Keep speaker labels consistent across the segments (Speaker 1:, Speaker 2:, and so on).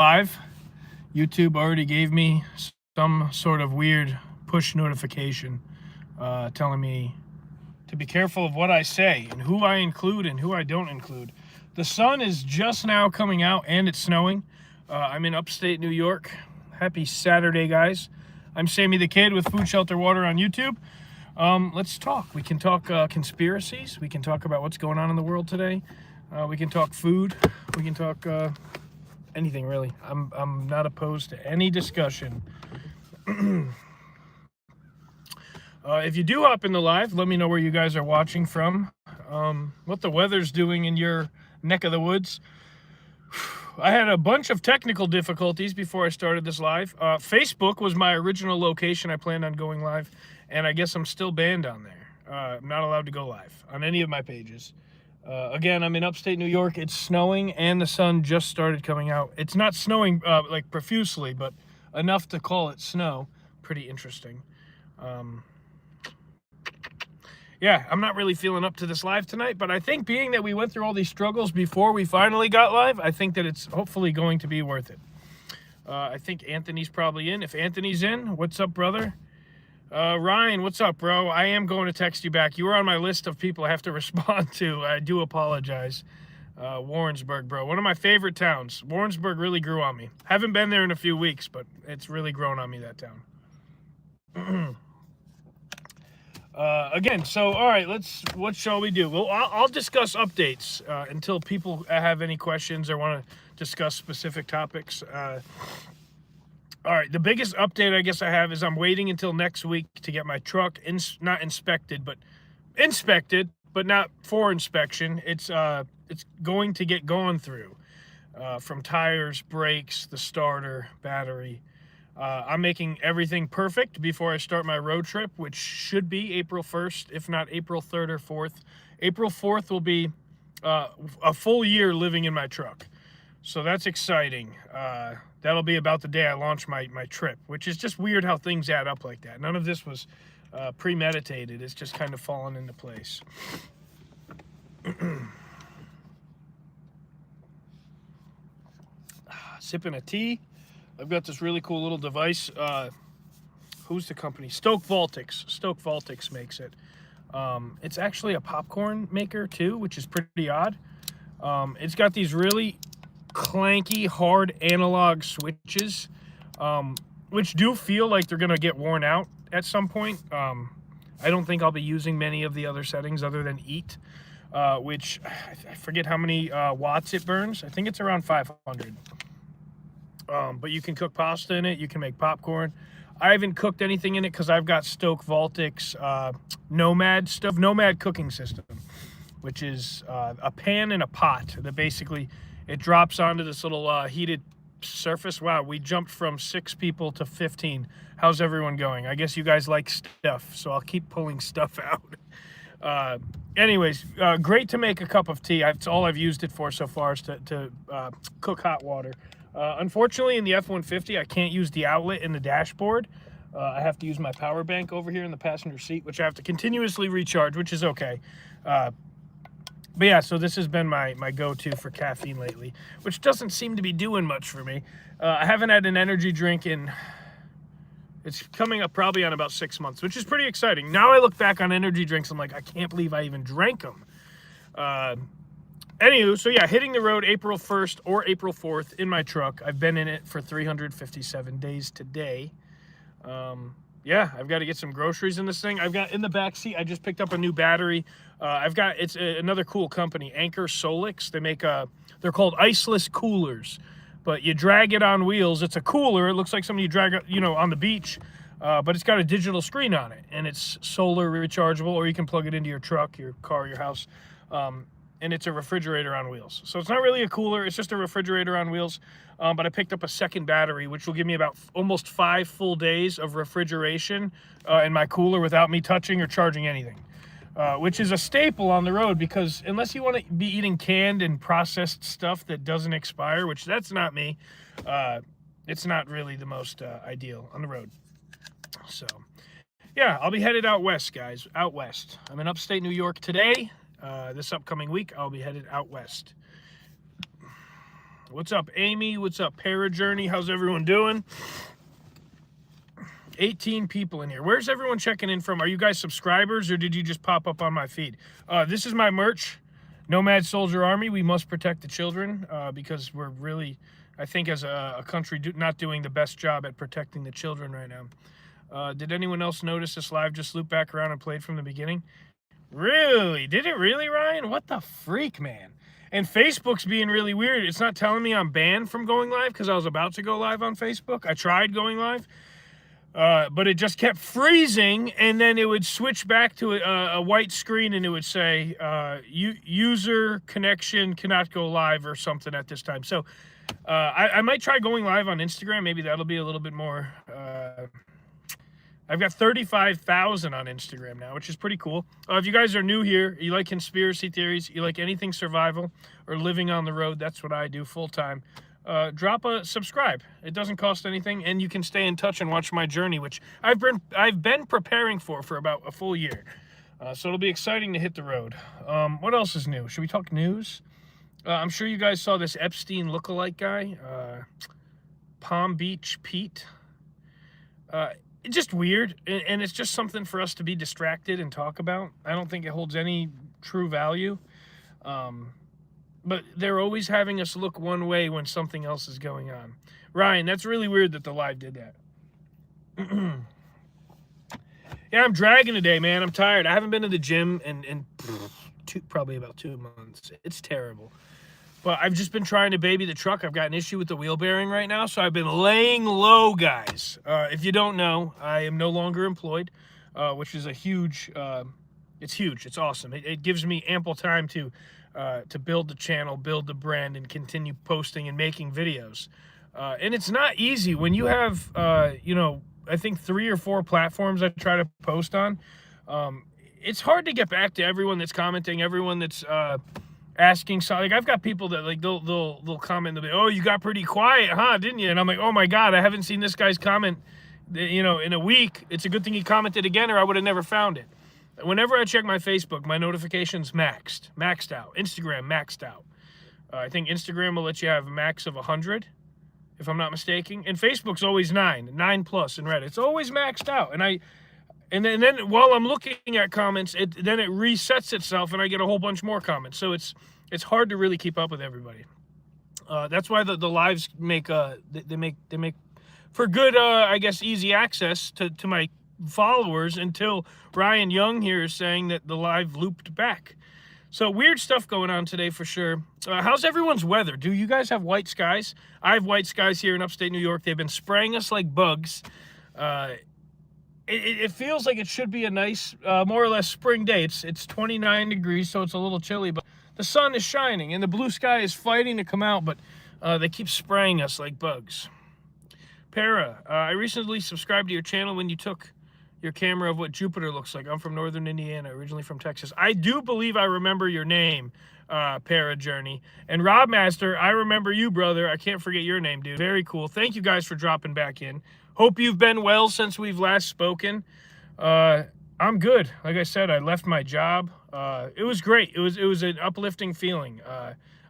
Speaker 1: live. YouTube already gave me some sort of weird push notification telling me to be careful of what I say and who I include and who I don't include. The sun is just now coming out and it's snowing. I'm in upstate New York. Happy Saturday, guys. I'm Sammy the Kid with FoodShelterWater on YouTube. Let's talk. We can talk conspiracies. We can talk about what's going on in the world today. We can talk food. We can talk anything, really. I'm not opposed to any discussion. If you do hop in the live, let me know where you guys are watching from, what the weather's doing in your neck of the woods. I had a bunch of technical difficulties before I started this live. Facebook was my original location I planned on going live, and I guess I'm still banned on there. I'm not allowed to go live on any of my pages. Again, I'm in upstate New York. It's snowing, and the sun just started coming out. It's not snowing like profusely, but enough to call it snow. Pretty interesting. Yeah, I'm not really feeling up to this live tonight, but I think being that we went through all these struggles before we finally got live, I think that it's hopefully going to be worth it. I think Anthony's probably in. If Anthony's in, what's up, brother? Ryan, what's up, bro? I am going to text you back. You were on my list of people I have to respond to. I do apologize. Warrensburg, bro. One of my favorite towns. Warrensburg really grew on me. Haven't been there in a few weeks, but it's really grown on me, that town. Again, so, all right, what shall we do? Well, I'll discuss updates until people have any questions or want to discuss specific topics. All right, the biggest update I guess I have is I'm waiting until next week to get my truck not inspected, but inspected, but not for inspection. It's going to get gone through from tires, brakes, the starter, battery. I'm making everything perfect before I start my road trip, which should be April 1st, if not April 3rd or 4th. April 4th will be a full year living in my truck. So that's exciting. That'll be about the day I launch my trip, which is just weird how things add up like that. None of this was premeditated. It's just kind of fallen into place. Sipping a tea. I've got this really cool little device. Who's the company? Stoke Voltics. Stoke Voltics makes it. It's actually a popcorn maker too, which is pretty odd. It's got these really clanky, hard analog switches, which do feel like they're gonna get worn out at some point. I don't think I'll be using many of the other settings other than eat, which I forget how many watts it burns. I think it's around 500. But you can cook pasta in it. You can make popcorn. I haven't cooked anything in it because I've got Stoke Voltics Nomad cooking system, which is a pan and a pot that basically it drops onto this little heated surface. Wow, we jumped from 6 people to 15. How's everyone going? I guess you guys like stuff, so I'll keep pulling stuff out. Anyways, great to make a cup of tea. It's all I've used it for so far is to cook hot water. Unfortunately, in the F-150, I can't use the outlet in the dashboard. I have to use my power bank over here in the passenger seat, which I have to continuously recharge, which is okay. But yeah, so this has been my go-to for caffeine lately, which doesn't seem to be doing much for me. I haven't had an energy drink in, it's coming up probably on about 6 months, which is pretty exciting. Now I look back on energy drinks, I'm like, I can't believe I even drank them. Anywho, so yeah, hitting the road April 1st or April 4th in my truck. I've been in it for 357 days today. Yeah, I've got to get some groceries in this thing. I've got in the back seat, I just picked up a new battery. It's another cool company, Anchor Solix. They make they're called iceless coolers, but you drag it on wheels. It's a cooler. It looks like something you drag, on the beach, but it's got a digital screen on it, and it's solar rechargeable, or you can plug it into your truck, your car, your house. And it's a refrigerator on wheels. So it's not really a cooler, it's just a refrigerator on wheels. But I picked up a second battery, which will give me about almost 5 full days of refrigeration in my cooler without me touching or charging anything. Which is a staple on the road, because unless you want to be eating canned and processed stuff that doesn't expire, which that's not me, it's not really the most ideal on the road. So, yeah, I'll be headed out west, guys, out west. I'm in upstate New York today. This upcoming week, I'll be headed out west. What's up, Amy? What's up, Parajourney? How's everyone doing? 18 people in here. Where's everyone checking in from? Are you guys subscribers or did you just pop up on my feed? This is my merch, Nomad Soldier Army. We must protect the children because we're really, I think as a country, not doing the best job at protecting the children right now. Did anyone else notice this live just looped back around and played from the beginning? Really? Did it really, Ryan? What the freak, man? And Facebook's being really weird. It's not telling me I'm banned from going live because I was about to go live on Facebook. I tried going live. But it just kept freezing, and then it would switch back to a white screen, and it would say, user connection cannot go live or something at this time. So I might try going live on Instagram. Maybe that'll be a little bit more. I've got 35,000 on Instagram now, which is pretty cool. If you guys are new here, you like conspiracy theories, you like anything survival or living on the road, that's what I do full time. Drop a subscribe. It doesn't cost anything, and you can stay in touch and watch my journey, which I've been preparing for about a full year. So it'll be exciting to hit the road. What else is new? Should we talk news? I'm sure you guys saw this Epstein lookalike guy, Palm Beach Pete. It's just weird, and it's just something for us to be distracted and talk about. I don't think it holds any true value. But they're always having us look one way when something else is going on. Ryan, that's really weird that the live did that. Yeah, I'm dragging today, man. I'm tired. I haven't been to the gym in probably about 2 months. It's terrible. But I've just been trying to baby the truck. I've got an issue with the wheel bearing right now, so I've been laying low, guys. If you don't know, I am no longer employed, which is a huge, it's huge. It's awesome. It gives me ample time to build the channel, build the brand, and continue posting and making videos. And it's not easy when you have, I think 3 or 4 platforms I try to post on. It's hard to get back to everyone that's commenting, everyone that's asking. So, like, I've got people that like they'll comment. They'll be, "Oh, you got pretty quiet, huh? Didn't you?" And I'm like, "Oh my God, I haven't seen this guy's comment, in a week. It's a good thing he commented again, or I would have never found it." Whenever I check my Facebook, my notifications maxed out. Instagram maxed out. I think Instagram will let you have a max of 100, if I'm not mistaken. And Facebook's always 9 plus in red. It's always maxed out. And then while I'm looking at comments, then it resets itself, and I get a whole bunch more comments. So it's hard to really keep up with everybody. That's why the lives make for good, I guess, easy access to my followers until Ryan Young here is saying that the live looped back. So weird stuff going on today for sure. How's everyone's weather? Do you guys have white skies? I have white skies here in upstate New York. They've been spraying us like bugs. It feels like it should be a nice, more or less spring day. It's 29 degrees, so it's a little chilly, but the sun is shining and the blue sky is fighting to come out, but they keep spraying us like bugs. Para, I recently subscribed to your channel when you took your camera of what Jupiter looks like. I'm from Northern Indiana, originally from Texas. I do believe I remember your name, Para Journey. And Rob Master, I remember you, brother. I can't forget your name, dude. Very cool. Thank you guys for dropping back in. Hope you've been well since we've last spoken. I'm good. Like I said, I left my job. It was great. It was an uplifting feeling.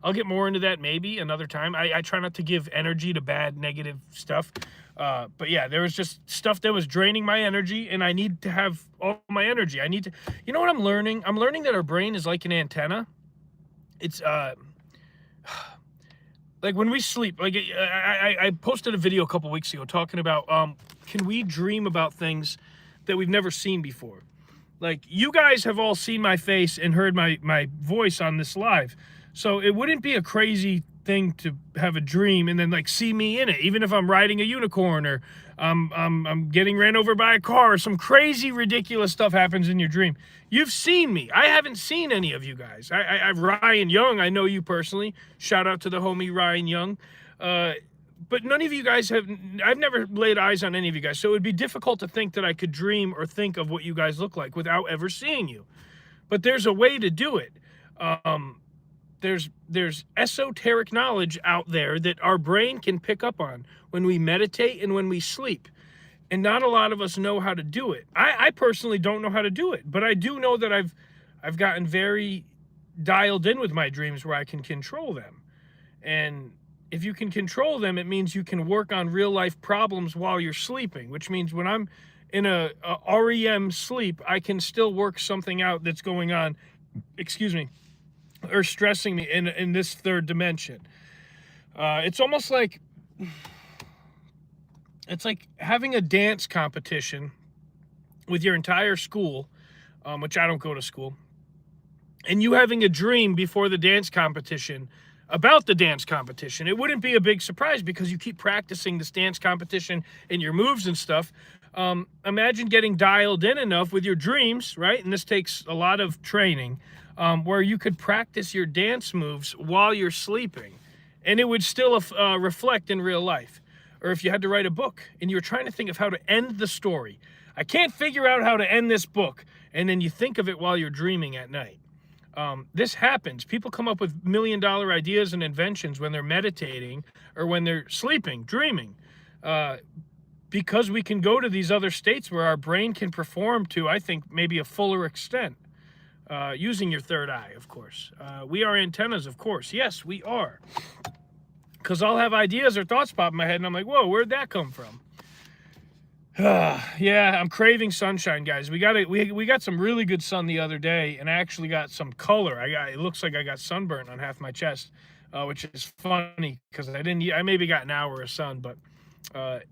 Speaker 1: I'll get more into that maybe another time. I try not to give energy to bad, negative stuff. But yeah, there was just stuff that was draining my energy, and I need to have all my energy. I need to, you know what I'm learning? I'm learning that our brain is like an antenna. It's, like when we sleep, like I posted a video a couple weeks ago talking about, can we dream about things that we've never seen before? Like, you guys have all seen my face and heard my voice on this live. So it wouldn't be a crazy thing to have a dream and then like see me in it, even if I'm riding a unicorn or I'm getting ran over by a car or some crazy ridiculous stuff happens in your dream. You've seen me. I haven't seen any of you guys. I've Ryan Young. I know you personally. Shout out to the homie Ryan Young. But none of you guys have. I've never laid eyes on any of you guys, so it would be difficult to think that I could dream or think of what you guys look like without ever seeing you. But there's a way to do it. There's esoteric knowledge out there that our brain can pick up on when we meditate and when we sleep. And not a lot of us know how to do it. I personally don't know how to do it, but I do know that I've gotten very dialed in with my dreams where I can control them. And if you can control them, it means you can work on real life problems while you're sleeping, which means when I'm in a REM sleep, I can still work something out that's going on, excuse me, or stressing me in this third dimension. It's almost like, it's like having a dance competition with your entire school, which I don't go to school, and you having a dream before the dance competition about the dance competition. It wouldn't be a big surprise because you keep practicing this dance competition and your moves and stuff. Imagine getting dialed in enough with your dreams, right? And this takes a lot of training, where you could practice your dance moves while you're sleeping, and it would still reflect in real life. Or if you had to write a book and you're trying to think of how to end the story. I can't figure out how to end this book. And then you think of it while you're dreaming at night. This happens. People come up with $1 million ideas and inventions when they're meditating or when they're sleeping, dreaming, because we can go to these other states where our brain can perform to, I think, maybe a fuller extent, using your third eye, of course. We are antennas, of course. Yes, we are. Because I'll have ideas or thoughts pop in my head, and I'm like, whoa, where'd that come from? Yeah, I'm craving sunshine, guys. We got some really good sun the other day, and I actually got some color. It looks like I got sunburnt on half my chest, which is funny because I maybe got an hour of sun, but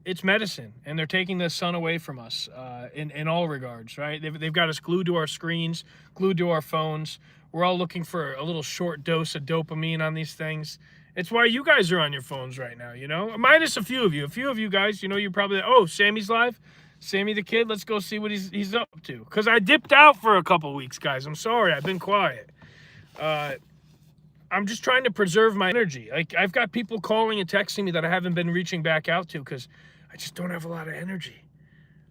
Speaker 1: it's medicine, and they're taking the sun away from us in all regards, right? They've got us glued to our screens, glued to our phones. We're all looking for a little short dose of dopamine on these things. It's why you guys are on your phones right now, minus a few of you. A few of you guys, you're probably, oh, Sammy's live. Sammy the kid, let's go see what he's up to. Because I dipped out for a couple weeks, guys. I'm sorry. I've been quiet. I'm just trying to preserve my energy. Like, I've got people calling and texting me that I haven't been reaching back out to because I just don't have a lot of energy.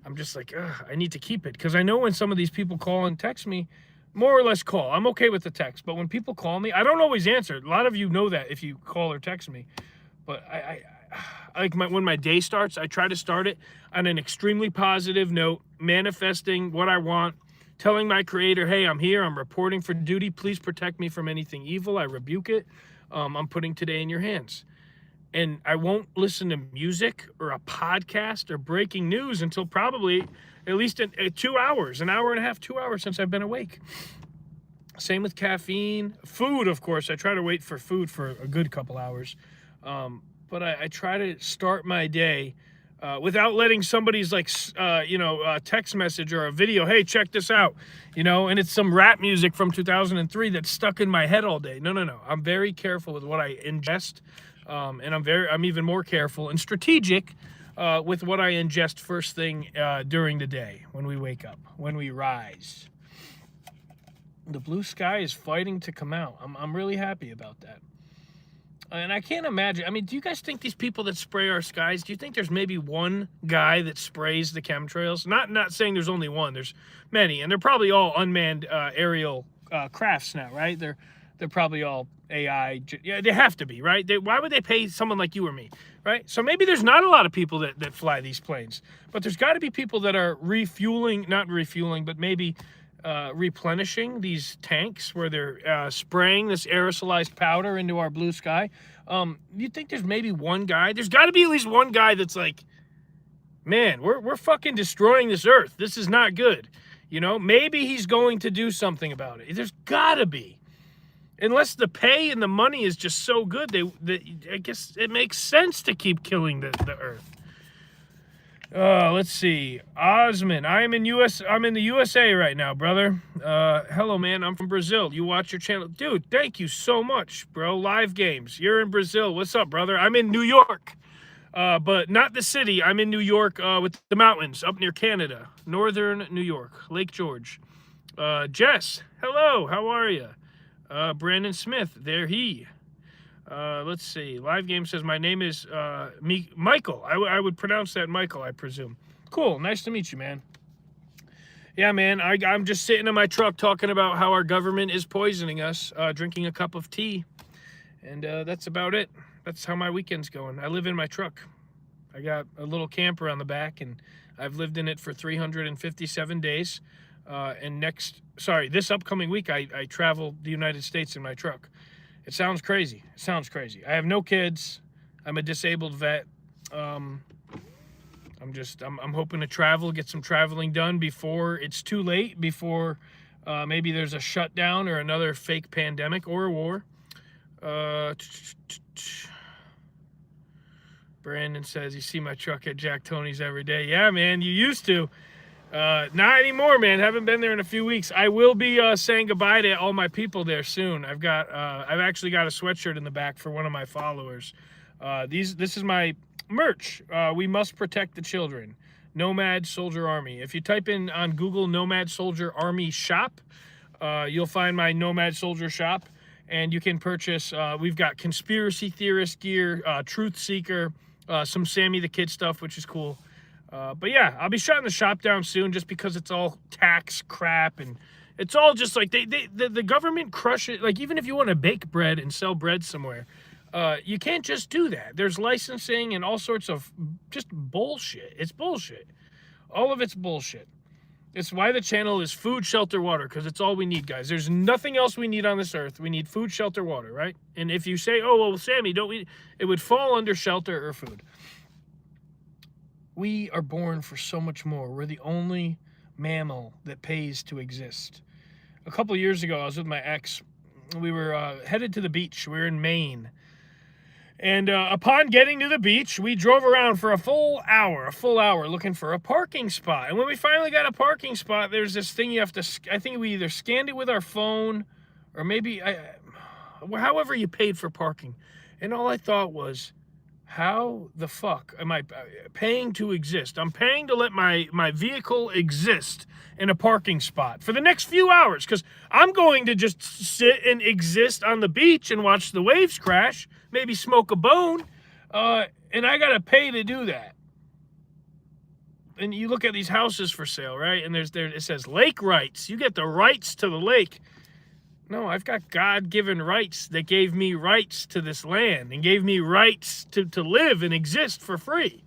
Speaker 1: I'm just like, I need to keep it. Because I know when some of these people call and text me, more or less call. I'm okay with the text, but when people call me, I don't always answer. A lot of you know that if you call or text me. But when my day starts, I try to start it on an extremely positive note, manifesting what I want, telling my creator, hey, I'm here, I'm reporting for duty. Please protect me from anything evil. I rebuke it. I'm putting today in your hands. And I won't listen to music or a podcast or breaking news until probably at least 2 hours, an hour and a half, 2 hours since I've been awake. Same with caffeine. Food, of course. I try to wait for food for a good couple hours. But I try to start my day without letting somebody's text message or a video, hey, check this out, and it's some rap music from 2003 that's stuck in my head all day. No. I'm very careful with what I ingest. And I'm even more careful and strategic with what I ingest first thing during the day when we wake up, when we rise. The blue sky is fighting to come out. I'm really happy about that. And I can't imagine. I mean, do you guys think these people that spray our skies, do you think there's maybe one guy that sprays the chemtrails? Not saying there's only one. There's many, and they're probably all unmanned aerial crafts now, right? They're probably all AI. Yeah, they have to be, right? Why would they pay someone like you or me, right? So maybe there's not a lot of people that fly these planes, but there's got to be people that are not refueling, but maybe replenishing these tanks where they're spraying this aerosolized powder into our blue sky. You think there's maybe one guy? There's got to be at least one guy that's like, man, we're fucking destroying this earth. This is not good. Maybe he's going to do something about it. There's got to be. Unless the pay and the money is just so good, I guess it makes sense to keep killing the earth. Let's see. Osman, I'm in the USA right now, brother. Hello, man. I'm from Brazil. You watch your channel. Dude, thank you so much, bro. Live games. You're in Brazil. What's up, brother? I'm in New York, but not the city. I'm in New York with the mountains up near Canada. Northern New York, Lake George. Jess, hello. How are you? Brandon Smith, there he. Let's see. Live Game says, my name is Michael. I would pronounce that Michael, I presume. Cool. Nice to meet you, man. Yeah, man. I'm just sitting in my truck talking about how our government is poisoning us, drinking a cup of tea. And that's about it. That's how my weekend's going. I live in my truck. I got a little camper on the back, and I've lived in it for 357 days. This upcoming week, I travel the United States in my truck. It sounds crazy. I have no kids. I'm a disabled vet. I'm hoping to travel, get some traveling done before it's too late, before maybe there's a shutdown or another fake pandemic or a war. Brandon says, you see my truck at Jack Tony's every day. Yeah, man, you used to. Not anymore, man. Haven't been there in a few weeks. I will be saying goodbye to all my people there soon. I've actually got a sweatshirt in the back for one of my followers. This is my merch. We must protect the children. Nomad Soldier Army. If you type in on Google Nomad Soldier Army shop, you'll find my Nomad Soldier shop, and you can purchase. We've got conspiracy theorist gear, truth seeker, some Sammy the Kid stuff, which is cool. But yeah, I'll be shutting the shop down soon just because it's all tax crap, and it's all just like the government crush it. Like, even if you want to bake bread and sell bread somewhere, you can't just do that. There's licensing and all sorts of just bullshit. It's bullshit. All of it's bullshit. It's why the channel is Food, Shelter, Water, because it's all we need, guys. There's nothing else we need on this earth. We need food, shelter, water, right? And if you say, oh, well, Sammy, don't we? It would fall under shelter or food. We are born for so much more. We're the only mammal that pays to exist. A couple of years ago, I was with my ex. We were headed to the beach. We were in Maine. And upon getting to the beach, we drove around for a full hour looking for a parking spot. And when we finally got a parking spot, there's this thing you have to, I think we either scanned it with our phone or maybe, however you paid for parking. And all I thought was, how the fuck am I paying to exist? I'm paying to let my vehicle exist in a parking spot for the next few hours because I'm going to just sit and exist on the beach and watch the waves crash, maybe smoke a bone, and I got to pay to do that. And you look at these houses for sale, right? And it says lake rights. You get the rights to the lake. No, I've got God-given rights that gave me rights to this land and gave me rights to live and exist for free.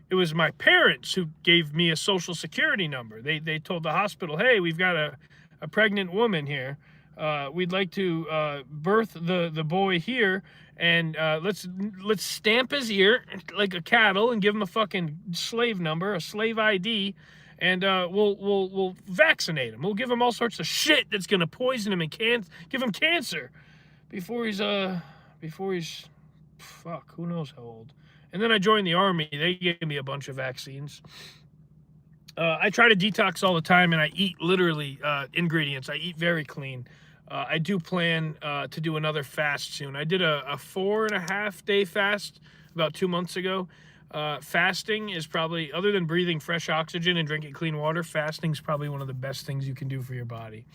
Speaker 1: It was my parents who gave me a social security number. They told the hospital, hey, we've got a pregnant woman here. We'd like to birth the boy here, and let's stamp his ear like a cattle and give him a fucking slave number, a slave ID. And we'll vaccinate him. We'll give him all sorts of shit that's gonna poison him and give him cancer before he's fuck, who knows how old. And then I joined the army. They gave me a bunch of vaccines. I try to detox all the time, and I eat literally ingredients. I eat very clean. I do plan to do another fast soon. I did a 4.5 day fast about 2 months ago. Fasting is probably, other than breathing fresh oxygen and drinking clean water, fasting is probably one of the best things you can do for your body.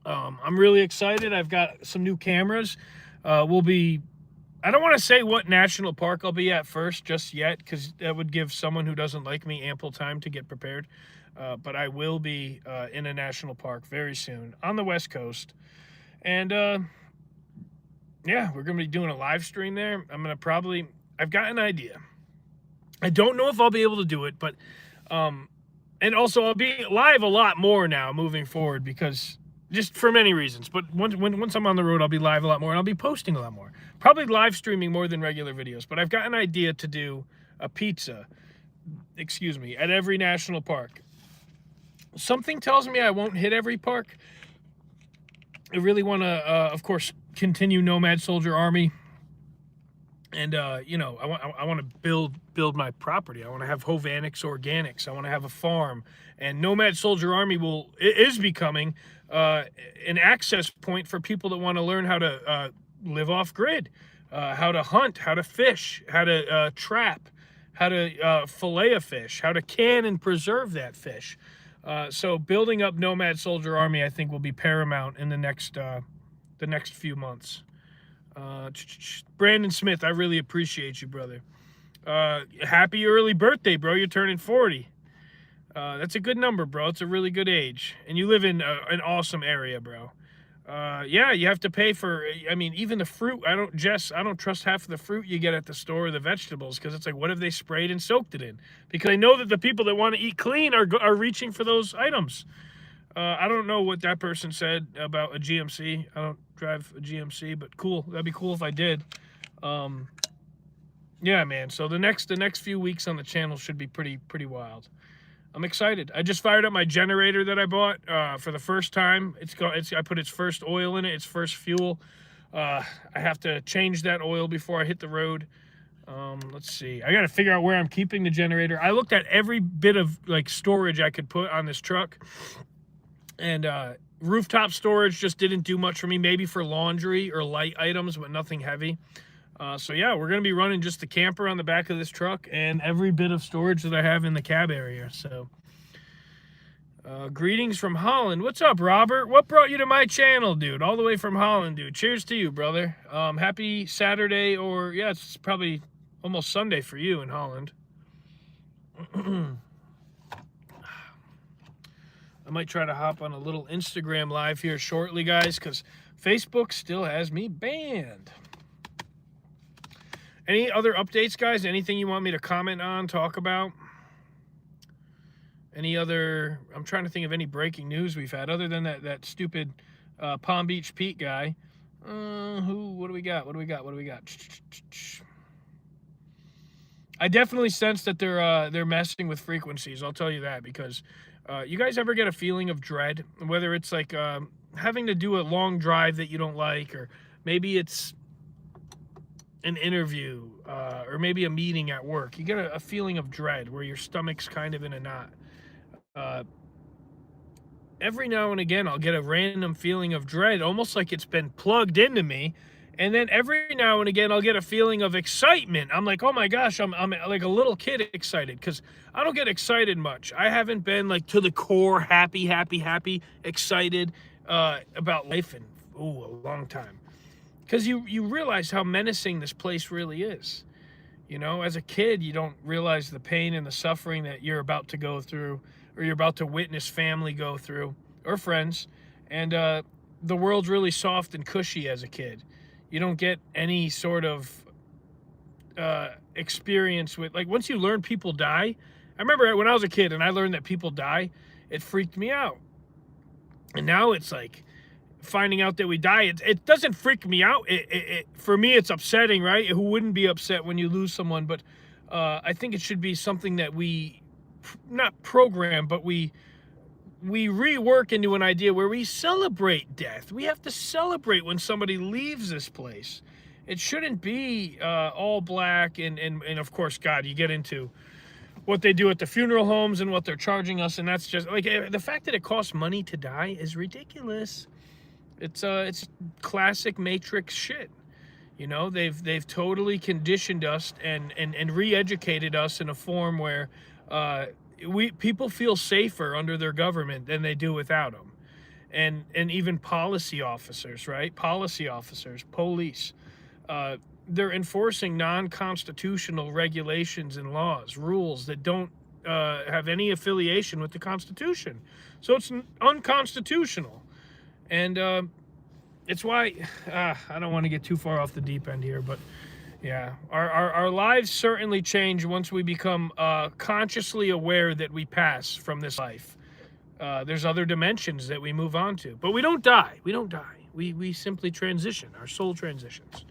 Speaker 1: I'm really excited. I've got some new cameras. I don't want to say what national park I'll be at first just yet, because that would give someone who doesn't like me ample time to get prepared. But I will be in a national park very soon on the West Coast. And yeah, we're going to be doing a live stream there. I've got an idea. I don't know if I'll be able to do it, but, and also I'll be live a lot more now moving forward because just for many reasons. But once I'm on the road, I'll be live a lot more and I'll be posting a lot more. Probably live streaming more than regular videos, but I've got an idea to do a pizza, at every national park. Something tells me I won't hit every park. I really want to, of course, continue Nomad Soldier Army. And, I want to build my property. I want to have Hovanix Organics. I want to have a farm. And Nomad Soldier Army is becoming an access point for people that want to learn how to live off grid, how to hunt, how to fish, how to trap, how to fillet a fish, how to can and preserve that fish. So building up Nomad Soldier Army, I think, will be paramount in the next few months. Brandon Smith, I really appreciate you, brother. Happy early birthday, bro. You're turning 40. That's a good number, bro. It's a really good age. And you live in an awesome area, bro. Yeah, you have to pay for, even the fruit. I don't trust half of the fruit you get at the store or the vegetables, because it's like, what have they sprayed and soaked it in? Because I know that the people that want to eat clean are reaching for those items. I don't know what that person said about a GMC. I don't drive a GMC, but cool. That'd be cool if I did. Yeah, man. So the next few weeks on the channel should be pretty wild. I'm excited. I just fired up my generator that I bought for the first time. I put its first oil in it, its first fuel. I have to change that oil before I hit the road. Let's see. I got to figure out where I'm keeping the generator. I looked at every bit of like storage I could put on this truck, and rooftop storage just didn't do much for me. Maybe for laundry or light items, but nothing heavy. So yeah, we're gonna be running just the camper on the back of this truck and every bit of storage that I have in the cab area. So greetings from Holland. What's up, Robert? What brought you to my channel, dude? All the way from Holland, dude. Cheers to you, brother. Happy Saturday, or yeah, it's probably almost Sunday for you in Holland. I might try to hop on a little Instagram live here shortly, guys, because Facebook still has me banned. Any other updates, guys? Anything you want me to comment on, talk about? Any other... I'm trying to think of any breaking news we've had, other than that stupid Palm Beach Pete guy. What do we got? I definitely sense that they're messing with frequencies, I'll tell you that, because you guys ever get a feeling of dread? Whether it's like having to do a long drive that you don't like, or maybe it's an interview, or maybe a meeting at work. You get a feeling of dread where your stomach's kind of in a knot. Every now and again, I'll get a random feeling of dread, almost like it's been plugged into me. And then every now and again, I'll get a feeling of excitement. I'm like, oh my gosh, I'm like a little kid excited, because I don't get excited much. I haven't been like to the core happy, excited about life in a long time. Because you realize how menacing this place really is. You know, as a kid, you don't realize the pain and the suffering that you're about to go through, or you're about to witness family go through, or friends. And the world's really soft and cushy as a kid. You don't get any sort of experience with, like, once you learn people die. I remember when I was a kid and I learned that people die, it freaked me out. And now it's like, finding out that we die, it doesn't freak me out. For me, it's upsetting, right? Who wouldn't be upset when you lose someone? But I think it should be something that we not program, but we rework into an idea where we celebrate death. We have to celebrate when somebody leaves this place. It shouldn't be all black and of course, God, you get into what they do at the funeral homes and what they're charging us, and that's just like, the fact that it costs money to die is ridiculous. It's classic Matrix shit. You know, they've totally conditioned us and re-educated us in a form where people feel safer under their government than they do without them. And even policy officers, right? Policy officers, police, they're enforcing non-constitutional regulations and laws, rules that don't have any affiliation with the Constitution. So it's unconstitutional. And it's why I don't want to get too far off the deep end here, but yeah, our lives certainly change once we become consciously aware that we pass from this life. There's other dimensions that we move on to, but we don't die. We don't die. We simply transition. Our soul transitions.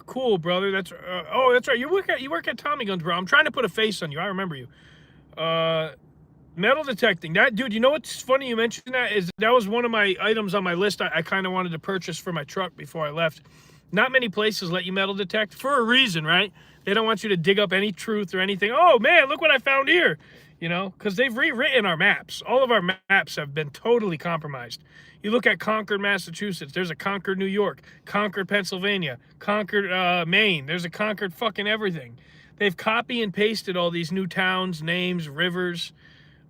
Speaker 1: Cool, brother. That's right. You work at Tommy Guns, bro. I'm trying to put a face on you. I remember you. Metal detecting. That, dude, you know what's funny you mentioned that? Is that was one of my items on my list I kind of wanted to purchase for my truck before I left. Not many places let you metal detect, for a reason, right? They don't want you to dig up any truth or anything. Oh, man, look what I found here. You know, because they've rewritten our maps. All of our maps have been totally compromised. You look at Concord, Massachusetts. There's a Concord, New York. Concord, Pennsylvania. Concord, Maine. There's a Concord fucking everything. They've copy and pasted all these new towns, names, rivers.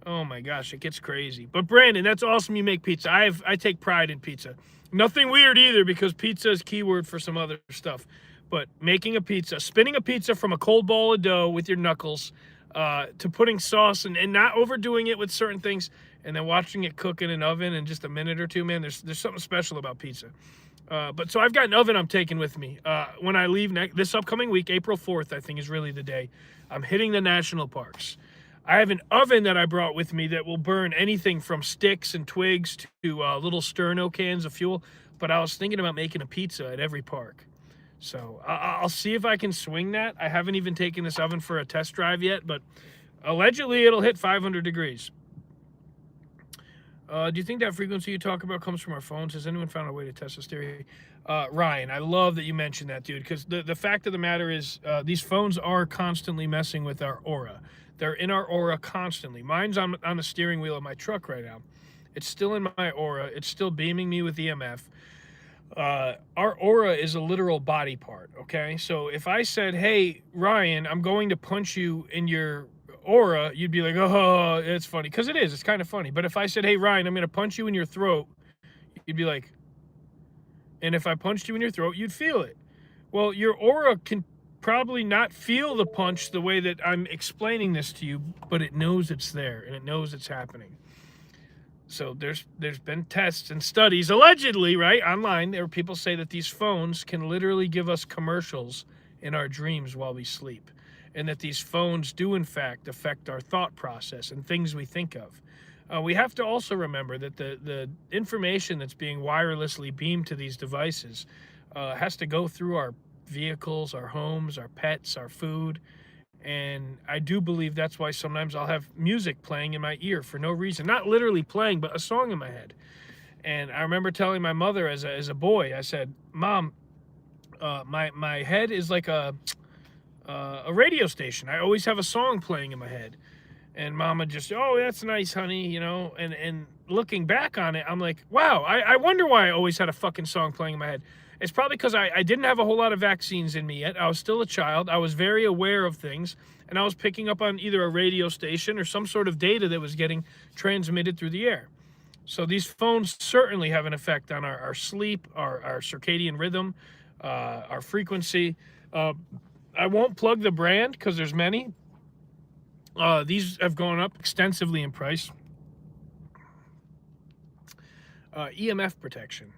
Speaker 1: Oh my gosh, it gets crazy. But Brandon, that's awesome you make pizza. I take pride in pizza. Nothing weird either, because pizza is keyword for some other stuff. But making a pizza, spinning a pizza from a cold ball of dough with your knuckles, to putting sauce and not overdoing it with certain things, and then watching it cook in an oven in just a minute or two, man, there's something special about pizza. But so I've got an oven I'm taking with me. When I leave this upcoming week, April 4th, I think is really the day, I'm hitting the national parks. I have an oven that I brought with me that will burn anything from sticks and twigs to little sterno cans of fuel. But I was thinking about making a pizza at every park. So I'll see if I can swing that. I haven't even taken this oven for a test drive yet, but allegedly it'll hit 500 degrees. Do you think that frequency you talk about comes from our phones? Has anyone found a way to test this theory? Ryan, I love that you mentioned that, dude, because the fact of the matter is these phones are constantly messing with our aura. They're in our aura constantly. Mine's on the steering wheel of my truck right now. It's still in my aura. It's still beaming me with EMF. Our aura is a literal body part, okay? So if I said, hey, Ryan, I'm going to punch you in your aura, you'd be like, oh, it's funny. Because it is. It's kind of funny. But if I said, hey, Ryan, I'm going to punch you in your throat, you'd be like, and if I punched you in your throat, you'd feel it. Well, your aura can probably not feel the punch the way that I'm explaining this to you, but it knows it's there and it knows it's happening. So there's been tests and studies, allegedly, right, online, there people say that these phones can literally give us commercials in our dreams while we sleep, and that these phones do, in fact, affect our thought process and things we think of. We have to also remember that the information that's being wirelessly beamed to these devices has to go through our vehicles, our homes, our pets, our food. And I do believe that's why sometimes I'll have music playing in my ear for no reason. Not literally playing, but a song in my head. And I remember telling my mother as a boy, I said, Mom, my head is like a radio station. I always have a song playing in my head. And Mama just, oh, that's nice, honey, you know. And looking back on it, I'm like, wow, I wonder why I always had a fucking song playing in my head. It's probably because I didn't have a whole lot of vaccines in me yet. I was still a child. I was very aware of things. And I was picking up on either a radio station or some sort of data that was getting transmitted through the air. So these phones certainly have an effect on our sleep, our circadian rhythm, our frequency. I won't plug the brand because there's many. These have gone up extensively in price. EMF protection.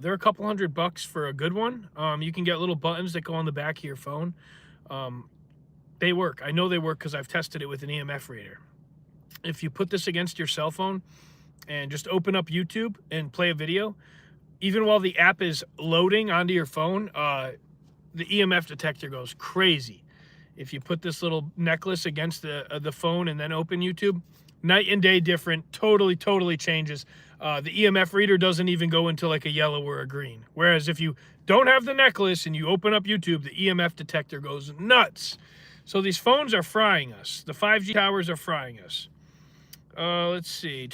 Speaker 1: They're a couple $100 for a good one. You can get little buttons that go on the back of your phone. They work. I know they work because I've tested it with an EMF reader. If you put this against your cell phone and just open up YouTube and play a video, even while the app is loading onto your phone, the EMF detector goes crazy. If you put this little necklace against the phone and then open YouTube, night and day different, totally changes. The EMF reader doesn't even go into like a yellow or a green. Whereas if you don't have the necklace and you open up YouTube, the EMF detector goes nuts. So these phones are frying us. The 5G towers are frying us. Let's see.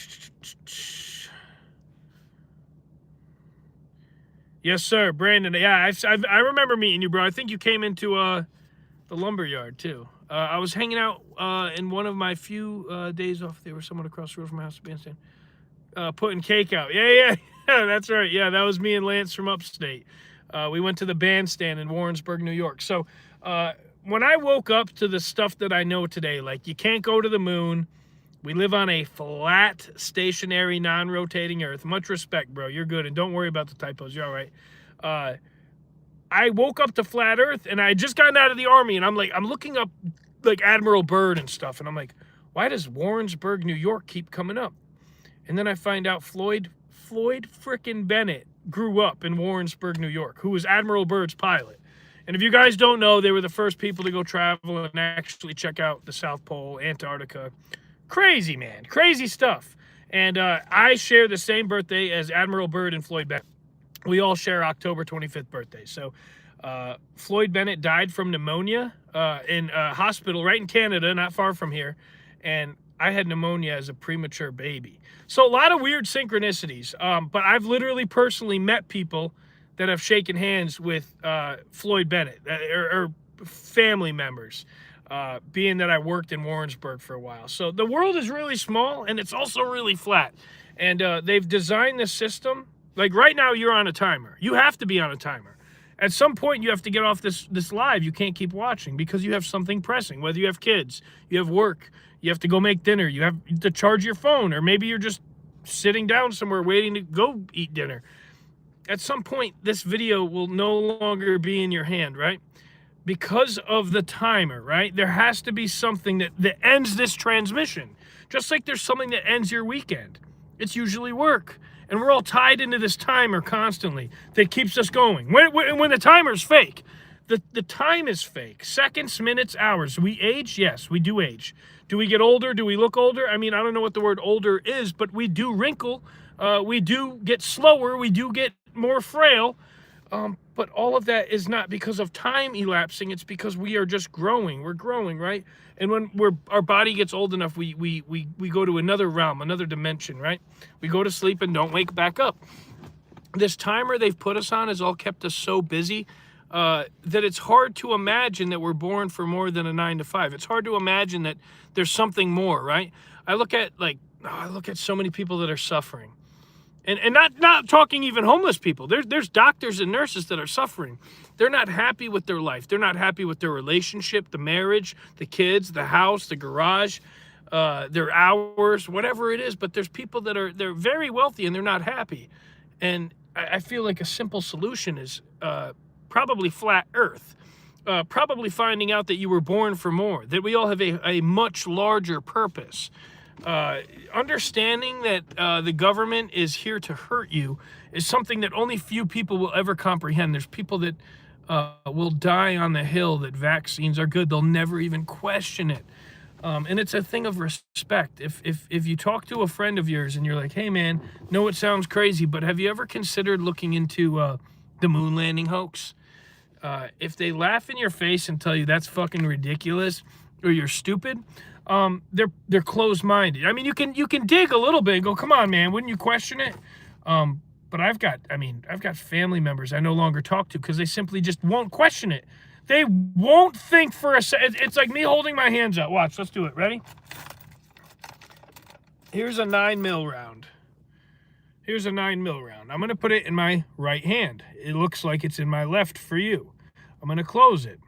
Speaker 1: Yes, sir, Brandon. Yeah, I remember meeting you, bro. I think you came into the lumber yard too. I was hanging out in one of my few days off. There was someone across the road from my house, bandstand, putting cake out. Yeah, that's right. Yeah, that was me and Lance from upstate. We went to the bandstand in Warrensburg, New York. So when I woke up to the stuff that I know today, like you can't go to the moon. We live on a flat, stationary, non-rotating Earth. Much respect, bro. You're good, and don't worry about the typos. You're all right. I woke up to flat Earth, and I had just gotten out of the Army, and I'm looking up like Admiral Byrd and stuff, and I'm like, why does Warrensburg, New York keep coming up? And then I find out Floyd frickin' Bennett grew up in Warrensburg, New York, who was Admiral Byrd's pilot. And if you guys don't know, they were the first people to go travel and actually check out the South Pole, Antarctica. Crazy, man. Crazy stuff. And I share the same birthday as Admiral Byrd and Floyd Bennett. We all share October 25th birthdays. So Floyd Bennett died from pneumonia in a hospital right in Canada, not far from here. And I had pneumonia as a premature baby. So a lot of weird synchronicities. But I've literally personally met people that have shaken hands with Floyd Bennett or family members, being that I worked in Warrensburg for a while. So the world is really small, and it's also really flat. And they've designed this system. Like right now, you're on a timer. You have to be on a timer. At some point, you have to get off this live. You can't keep watching because you have something pressing, whether you have kids, you have work, you have to go make dinner, you have to charge your phone, or maybe you're just sitting down somewhere waiting to go eat dinner. At some point, this video will no longer be in your hand, right? Because of the timer, right? There has to be something that ends this transmission. Just like there's something that ends your weekend. It's usually work. And we're all tied into this timer constantly that keeps us going. When the timer's fake, the time is fake. Seconds, minutes, hours. We age? Yes, we do age. Do we get older? Do we look older? I mean, I don't know what the word older is, but we do wrinkle. We do get slower. We do get more frail. But all of that is not because of time elapsing. It's because we are just growing. We're growing, right? And when our body gets old enough, we go to another realm, another dimension, right? We go to sleep and don't wake back up. This timer they've put us on has all kept us so busy that it's hard to imagine that we're born for more than a 9 to 5. It's hard to imagine that there's something more, right? I look at so many people that are suffering. And not talking even homeless people. There's doctors and nurses that are suffering. They're not happy with their life. They're not happy with their relationship, the marriage, the kids, the house, the garage, their hours, whatever it is. But there's people they're very wealthy and they're not happy. And I feel like a simple solution is probably flat Earth. Probably finding out that you were born for more, that we all have a much larger purpose. Understanding that the government is here to hurt you is something that only few people will ever comprehend. There's people that will die on the hill that vaccines are good. They'll never even question it. And it's a thing of respect. If you talk to a friend of yours and you're like, hey man, know it sounds crazy, but have you ever considered looking into the moon landing hoax? If they laugh in your face and tell you that's fucking ridiculous or you're stupid, they're closed-minded. I mean, you can dig a little bit and go, come on, man, wouldn't you question it? But I've got family members I no longer talk to because they simply just won't question it. They won't think for a second. It's like me holding my hands out. Watch, let's do it. Ready? Here's a 9mm round. Here's a 9mm round. I'm going to put it in my right hand. It looks like it's in my left for you. I'm going to close it.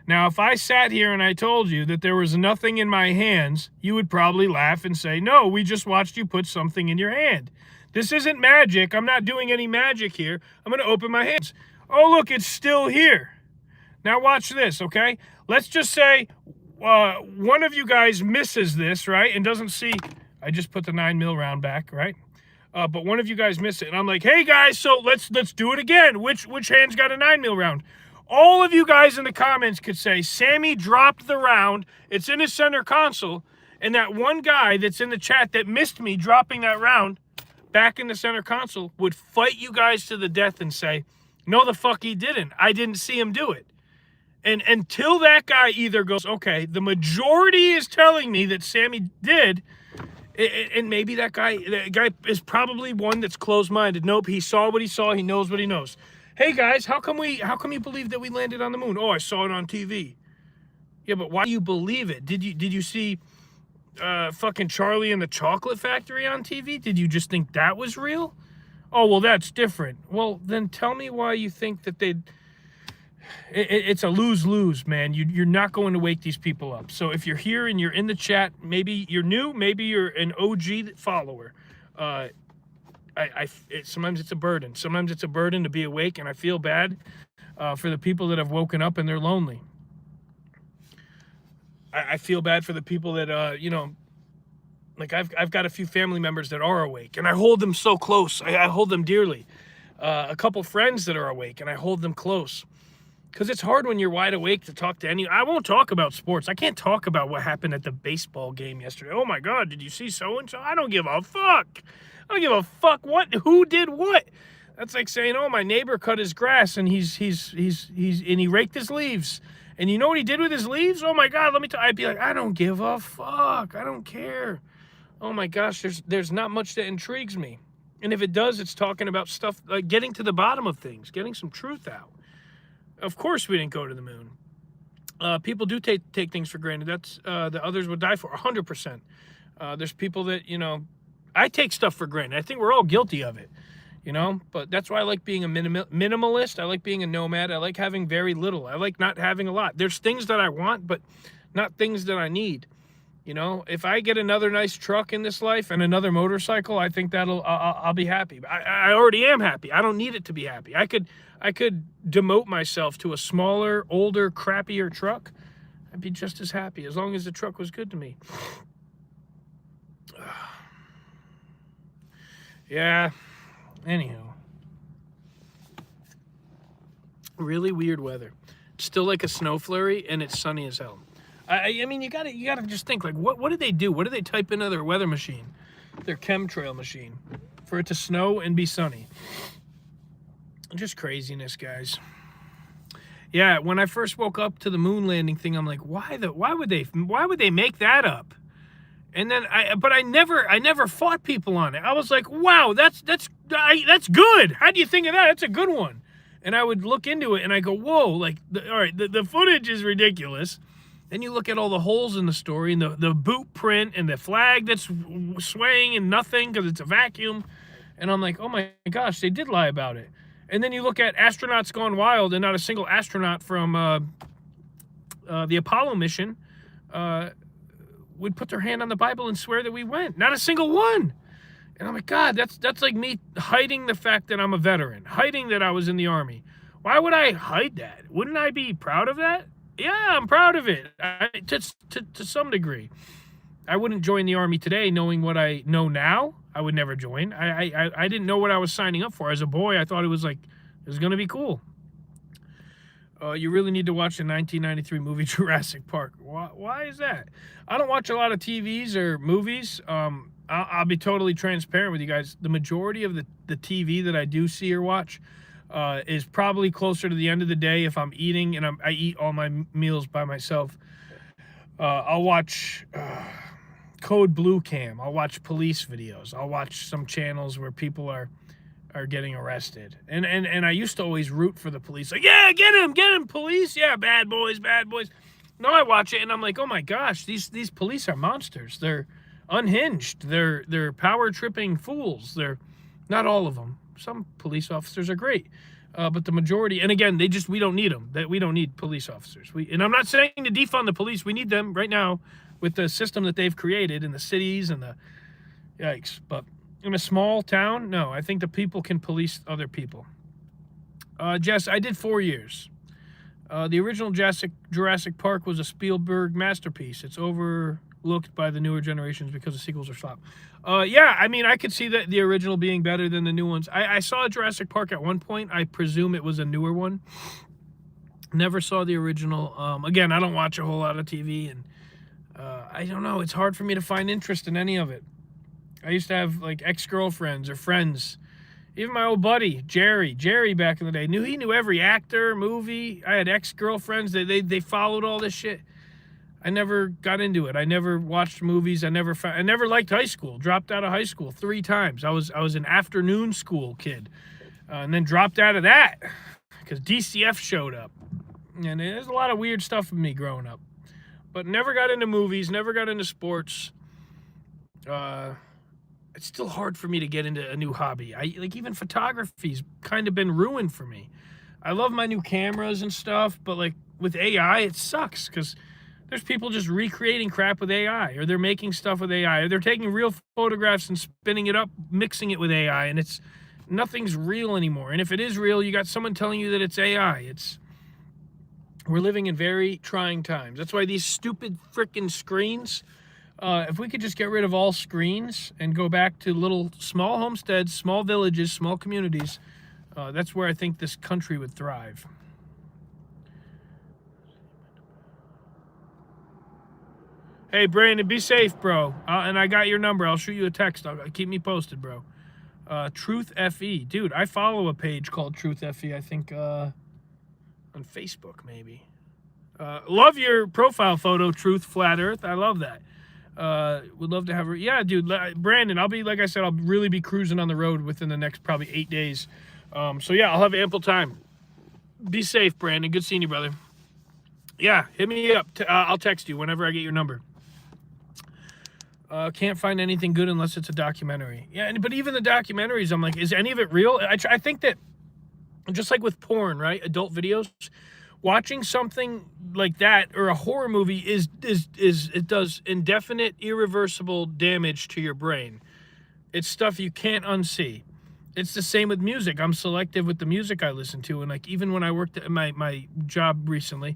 Speaker 1: Now, if I sat here and I told you that there was nothing in my hands, you would probably laugh and say, no, we just watched you put something in your hand. This isn't magic. I'm not doing any magic here. I'm going to open my hands. Oh, look, it's still here. Now watch this, okay? Let's just say one of you guys misses this, right, and doesn't see. I just put the 9mm round back, right? But one of you guys missed it, and I'm like, hey guys, so let's do it again. Which hand's got a 9mm round? All of you guys in the comments could say, Sammy dropped the round, it's in his center console, and that one guy that's in the chat that missed me dropping that round back in the center console would fight you guys to the death and say, no, the fuck he didn't. I didn't see him do it. And until that guy either goes, okay, the majority is telling me that Sammy did, and maybe that guy is probably one that's closed-minded. Nope, he saw what he saw, he knows what he knows. Hey guys, how come you believe that we landed on the moon? Oh, I saw it on TV. Yeah, but why do you believe it? Did you see fucking Charlie and the Chocolate Factory on TV? Did you just think that was real? Oh, well, that's different. Well, then tell me why you think that it's a lose-lose, man. You're not going to wake these people up. So if you're here and you're in the chat, maybe you're new, maybe you're an OG follower. Sometimes it's a burden. Sometimes it's a burden to be awake, and I feel bad for the people that have woken up and they're lonely. I feel bad for the people that, like I've got a few family members that are awake, and I hold them so close. I hold them dearly. A couple friends that are awake, and I hold them close. Because it's hard when you're wide awake to talk to I won't talk about sports. I can't talk about what happened at the baseball game yesterday. Oh my God, did you see so-and-so? I don't give a fuck. I don't give a fuck who did what. That's like saying, oh, my neighbor cut his grass and he raked his leaves. And you know what he did with his leaves? Oh my God, I'd be like, I don't give a fuck. I don't care. Oh my gosh, there's not much that intrigues me. And if it does, it's talking about stuff like getting to the bottom of things, getting some truth out. Of course we didn't go to the moon. People do take things for granted. That's the others would die for 100%. There's people that, I take stuff for granted. I think we're all guilty of it, but that's why I like being a minimalist. I like being a nomad. I like having very little. I like not having a lot. There's things that I want, but not things that I need. If I get another nice truck in this life and another motorcycle, I think I'll be happy. I already am happy. I don't need it to be happy. I could demote myself to a smaller, older, crappier truck. I'd be just as happy as long as the truck was good to me. Yeah. Anyhow. Really weird weather. Still like a snow flurry, and it's sunny as hell. I mean, you gotta just think, like, what did they do? What did they type into their weather machine, their chemtrail machine, for it to snow and be sunny? Just craziness, guys. Yeah, when I first woke up to the moon landing thing, I'm like, why would they make that up? And then I never fought people on it. I was like, wow, that's good. How do you think of that? That's a good one. And I would look into it and I go, whoa, like, all right, the footage is ridiculous. Then you look at all the holes in the story and the boot print and the flag that's swaying and nothing because it's a vacuum. And I'm like, oh my gosh, they did lie about it. And then you look at Astronauts Gone Wild, and not a single astronaut from the Apollo mission would put their hand on the Bible and swear that we went. Not a single one. And I'm like, God, that's like me hiding the fact that I'm a veteran, hiding that I was in the Army. Why would I hide that? Wouldn't I be proud of that? Yeah, I'm proud of it, to some degree. I wouldn't join the Army today knowing what I know now. I would never join. I didn't know what I was signing up for. As a boy, I thought it was going to be cool. You really need to watch the 1993 movie Jurassic Park. Why is that? I don't watch a lot of TVs or movies. I'll be totally transparent with you guys. The majority of the TV that I do see or watch is probably closer to the end of the day if I'm eating and I eat all my meals by myself. I'll watch Code Blue Cam. I'll watch police videos. I'll watch some channels where people are getting arrested. And I used to always root for the police. Like, yeah, get him, police. Yeah, bad boys. No, I watch it and I'm like, oh my gosh, these police are monsters. They're unhinged. They're power tripping fools. They're not all of them. Some police officers are great. But the majority, and again, we don't need them. We don't need police officers. And I'm not saying to defund the police. We need them right now with the system that they've created in the cities and the yikes. But in a small town, no, I think the people can police other people. Jess, I did 4 years. The original Jurassic Park was a Spielberg masterpiece. It's overlooked by the newer generations because the sequels are flop. Yeah, I mean, I could see the original being better than the new ones. I saw Jurassic Park at one point. I presume it was a newer one. Never saw the original. Again, I don't watch a whole lot of TV, and I don't know. It's hard for me to find interest in any of it. I used to have like ex-girlfriends or friends. Even my old buddy, Jerry back in the day, he knew every actor, movie. I had ex-girlfriends. They followed all this shit. I never got into it. I never watched movies. I never liked high school. Dropped out of high school 3 times. I was an afternoon school kid, and then dropped out of that because DCF showed up. And there's a lot of weird stuff with me growing up, but never got into movies. Never got into sports. It's still hard for me to get into a new hobby. Even photography's kind of been ruined for me. I love my new cameras and stuff, but like with AI, it sucks because there's people just recreating crap with AI, or they're making stuff with AI, or they're taking real photographs and spinning it up, mixing it with AI, and nothing's real anymore. And if it is real, you got someone telling you that it's AI. We're living in very trying times. That's why these stupid freaking screens, if we could just get rid of all screens and go back to little small homesteads, small villages, small communities, that's where I think this country would thrive. Hey, Brandon, be safe, bro. And I got your number. I'll shoot you a text. Keep me posted, bro. Truth FE. Dude, I follow a page called Truth FE, I think, on Facebook, maybe. Love your profile photo, Truth Flat Earth. I love that. Would love to have her. Yeah, dude, Brandon, like I said, I'll really be cruising on the road within the next probably 8 days. So, yeah, I'll have ample time. Be safe, Brandon. Good seeing you, brother. Yeah, hit me up. I'll text you whenever I get your number. Can't find anything good unless it's a documentary. Yeah, but even the documentaries, I'm like, is any of it real? I think that, just like with porn, right? Adult videos, watching something like that or a horror movie it does indefinite, irreversible damage to your brain. It's stuff you can't unsee. It's the same with music. I'm selective with the music I listen to, and like even when I worked at my job recently,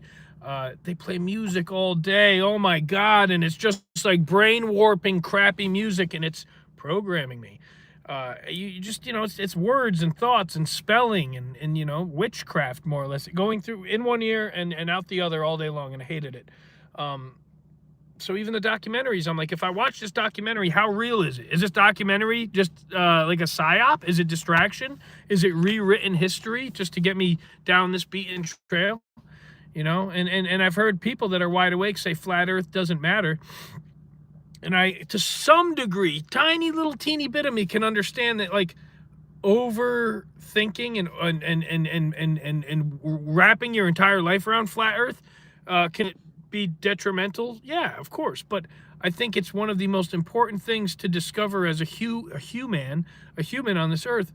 Speaker 1: they play music all day. Oh my God. And it's just like brain warping, crappy music, and it's programming me. You just, it's words and thoughts and spelling and witchcraft, more or less, going through in one ear and out the other all day long, and I hated it. So even the documentaries, I'm like, if I watch this documentary, how real is it? Is this documentary just like a psyop? Is it distraction? Is it rewritten history just to get me down this beaten trail? And I've heard people that are wide awake say flat Earth doesn't matter. And I, to some degree, tiny little teeny bit of me can understand that, like, overthinking and wrapping your entire life around flat Earth can it be detrimental? Yeah, of course. But I think it's one of the most important things to discover as a human on this Earth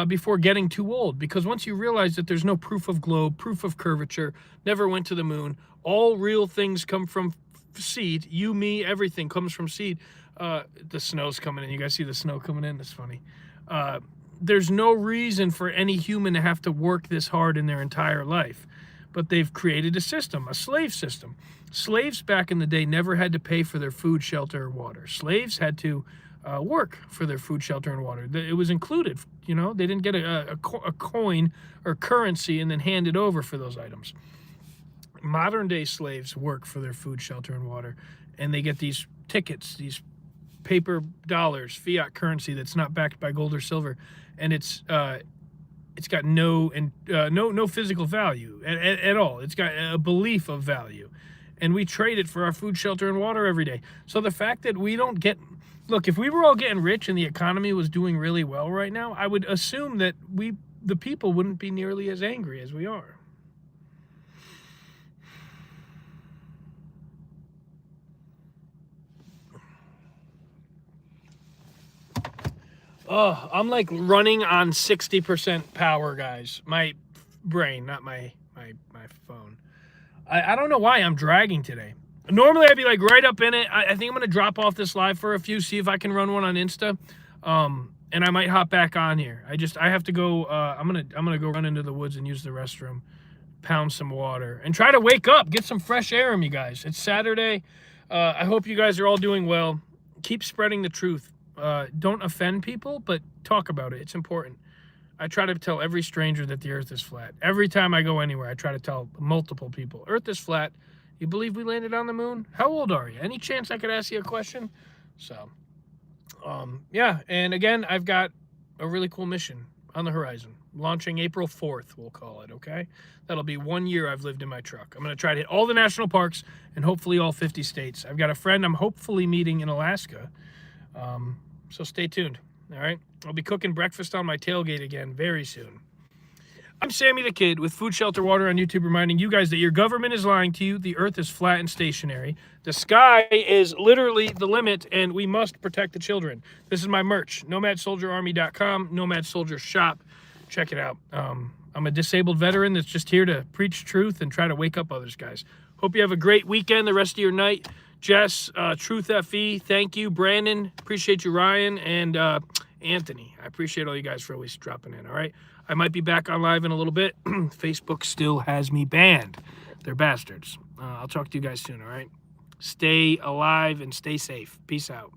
Speaker 1: before getting too old. Because once you realize that there's no proof of globe, proof of curvature, never went to the moon, all real things come from seed. You, me, everything comes from seed. The snow's coming in. You guys see the snow coming in? That's funny. There's no reason for any human to have to work this hard in their entire life. But they've created a system, a slave system. Slaves back in the day never had to pay for their food, shelter, or water. Slaves had to work for their food, shelter, and water. It was included. They didn't get a coin or currency and then hand it over for those items. Modern day slaves work for their food, shelter, and water, and they get these tickets, these paper dollars, fiat currency that's not backed by gold or silver, and it's got no physical value at all. It's got a belief of value, and we trade it for our food, shelter, and water every day. So the fact that we don't get, look, if we were all getting rich and the economy was doing really well right now, I would assume that the people wouldn't be nearly as angry as we are. Oh, I'm like running on 60% power, guys. My brain, not my phone. I don't know why I'm dragging today. Normally I'd be like right up in it. I think I'm gonna drop off this live for a few, see if I can run one on Insta, and I might hop back on here. I have to go. I'm gonna go run into the woods and use the restroom, pound some water, and try to wake up, get some fresh air in me, guys. It's Saturday. I hope you guys are all doing well. Keep spreading the truth. Don't offend people, but talk about it. It's important. I try to tell every stranger that the Earth is flat. Every time I go anywhere, I try to tell multiple people, Earth is flat. You believe we landed on the moon? How old are you? Any chance I could ask you a question? So, yeah. And again, I've got a really cool mission on the horizon. Launching April 4th, we'll call it, okay? That'll be 1 year I've lived in my truck. I'm going to try to hit all the national parks and hopefully all 50 states. I've got a friend I'm hopefully meeting in Alaska. So stay tuned, all right? I'll be cooking breakfast on my tailgate again very soon. I'm Sammy the Kid with Food Shelter Water on YouTube, reminding you guys that your government is lying to you. The Earth is flat and stationary. The sky is literally the limit, and we must protect the children. This is my merch, nomadsoldierarmy.com, Nomad Soldier Shop. Check it out. I'm a disabled veteran that's just here to preach truth and try to wake up others, guys. Hope you have a great weekend, the rest of your night. Jess, Truth FE, thank you. Brandon, appreciate you. Ryan, and Anthony, I appreciate all you guys for always dropping in, all right? I might be back on live in a little bit. Facebook still has me banned. They're bastards. I'll talk to you guys soon, all right? Stay alive and stay safe. Peace out.